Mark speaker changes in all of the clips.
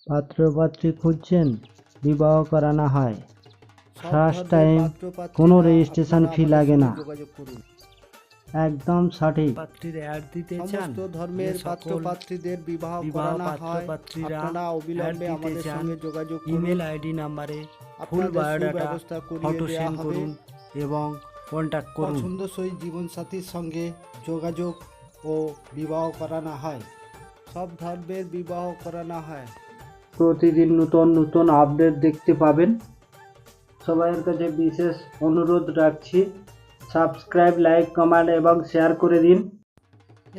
Speaker 1: পাত্র-পাত্রী খুঁজছেন, বিবাহ করানো হয়। ফার্স্ট টাইম, কোনো রেজিস্ট্রেশন ফি লাগে না। একদম সঠিক।
Speaker 2: পাত্রীর অ্যাড দিতে চান,
Speaker 3: সমস্ত ধর্মের পাত্র-পাত্রীদের বিবাহ করানো হয়। আপনারা অবিলম্বে আমাদের সঙ্গে যোগাযোগ করুন।
Speaker 2: ইমেল আইডি নাম্বারে ফুল
Speaker 3: আপনাদের
Speaker 2: বায়োডাটা
Speaker 3: সুব্যবস্থা করিয়ে
Speaker 2: ফটো
Speaker 3: দেওয়া
Speaker 2: সেন্ড
Speaker 3: হবে।
Speaker 2: করুন এবং কন্ট্যাক্ট করুন।
Speaker 3: পছন্দসই জীবনসাথীর সঙ্গে যোগাযোগ ও বিবাহ করানো হয়। সব ধর্মের বিবাহ করানো হয়।
Speaker 1: প্রতিদিন নতুন নতুন আপডেট দেখতে পাবেন। সবাইয়ের কাছে বিশেষ অনুরোধ রাখছি, সাবস্ক্রাইব, লাইক, কমেন্ট এবং শেয়ার করে দিন।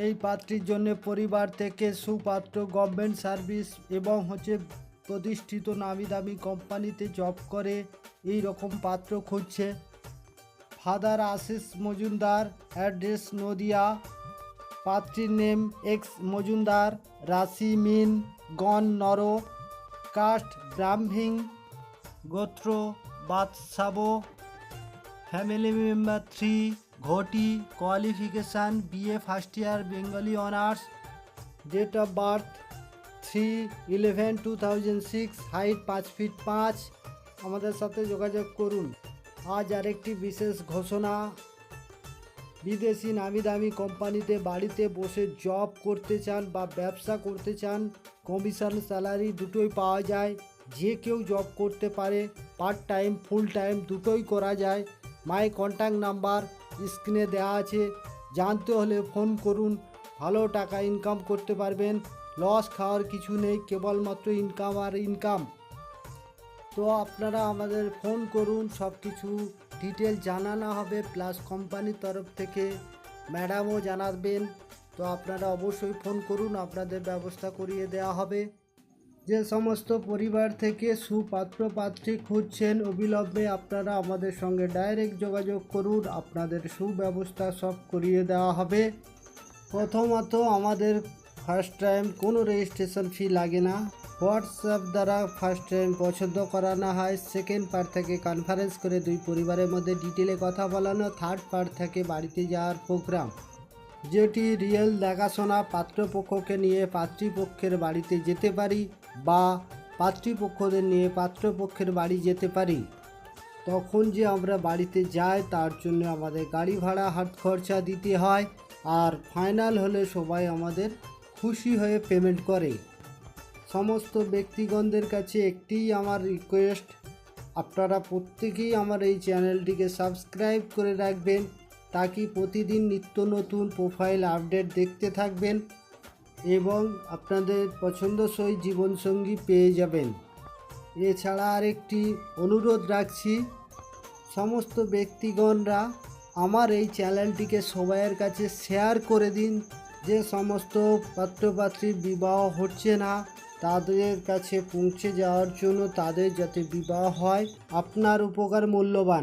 Speaker 3: এই পাত্রীর জন্য পরিবার থেকে সুপাত্র, গভর্নমেন্ট সার্ভিস এবং প্রতিষ্ঠিত নামি দামি কোম্পানিতে জব করে এই রকম পাত্র খুঁজছে। Father Ashis Majumdar, address Nadia. পাত্রীর নেম এক্স মজুমদার, রাশি মিন, গণ নর, কাস্ট ব্রাহ্মণ, গোত্র বাদশাবো, ফ্যামিলি মেম্বার 3, ঘটি, qualification BA first year Bengali honours, date of birth 3/11/2006, height 5 feet 5। আমাদের সাথে যোগাযোগ করুন। আজ আরেকটি বিশেষ ঘোষণা, বিদেশি নামি দামি কোম্পানিতে বাড়িতে বসে জব করতে চান বা ব্যবসা করতে চান, কমিশন স্যালারি দুটোই পাওয়া যায়। যে কেউ জব করতে পারে, পার্ট টাইম ফুল টাইম দুটোই করা যায়। মাই কন্ট্যাক্ট নাম্বার স্ক্রিনে দেওয়া আছে, জানতে হলে ফোন করুন। ভালো টাকা ইনকাম করতে পারবেন, লস খাওয়ার কিছু নেই, কেবলমাত্র ইনকাম আর ইনকাম। তো আপনারা আমাদের ফোন করুন, সব কিছু ডিটেল জানানো হবে, প্লাস কোম্পানির তরফ থেকে ম্যাডামও জানাবেন। তো আপনারা অবশ্যই ফোন করুন, আপনাদের ব্যবস্থা করিয়ে দেওয়া হবে। যে সমস্ত পরিবার থেকে সুপাত্র পাত্রী খুঁজছেন, অবিলম্বে আপনারা আমাদের সঙ্গে ডাইরেক্ট যোগাযোগ করুন, আপনাদের সুব্যবস্থা সব করিয়ে দেওয়া হবে। প্রথমত আমাদের ফার্স্ট টাইম কোনো রেজিস্ট্রেশন ফি লাগে না। হোয়াটসঅ্যাপ দ্বারা ফার্স্ট টাইম পছন্দ করানো হয়। সেকেন্ড পার্ট থেকে কনফারেন্স করে দুই পরিবারের মধ্যে ডিটেলে কথা বলানো। থার্ড পার্ট থেকে বাড়িতে যাওয়ার প্রোগ্রাম, যেটি রিয়েল দেখাশোনা। পাত্রপক্ষকে নিয়ে পাত্রীপক্ষের বাড়িতে যেতে পারি বা পাত্রীপক্ষদের নিয়ে পাত্রপক্ষের বাড়ি যেতে পারি। তখন যে আমরা বাড়িতে যাই তার জন্য আমাদের গাড়ি ভাড়া হাত খরচা দিতে হয়। আর ফাইনাল হলে সবাই আমাদের খুশি হয়ে পেমেন্ট করে। সমস্ত ব্যক্তিগণদের কাছে একটিই আমার রিকোয়েস্ট, আপনারা প্রত্যেকেই আমার এই চ্যানেলটিকে সাবস্ক্রাইব করে রাখবেন, তাকি প্রতিদিন নিত্য নতুন প্রোফাইল আপডেট দেখতে থাকবেন এবং আপনাদের পছন্দসই জীবনসঙ্গী পেয়ে যাবেন। এছাড়া আরেকটি অনুরোধ রাখছি, সমস্ত ব্যক্তিগণরা আমার এই চ্যানেলটিকে সবাইয়ের কাছে শেয়ার করে দিন। যে সমস্ত পাত্রপাত্রীর বিবাহ হচ্ছে না তাদের কাছে পৌঁছে যাওয়ার জন্য, তাদের যাতে বিবাহ হয়। আপনার উপকার মূল্যবান।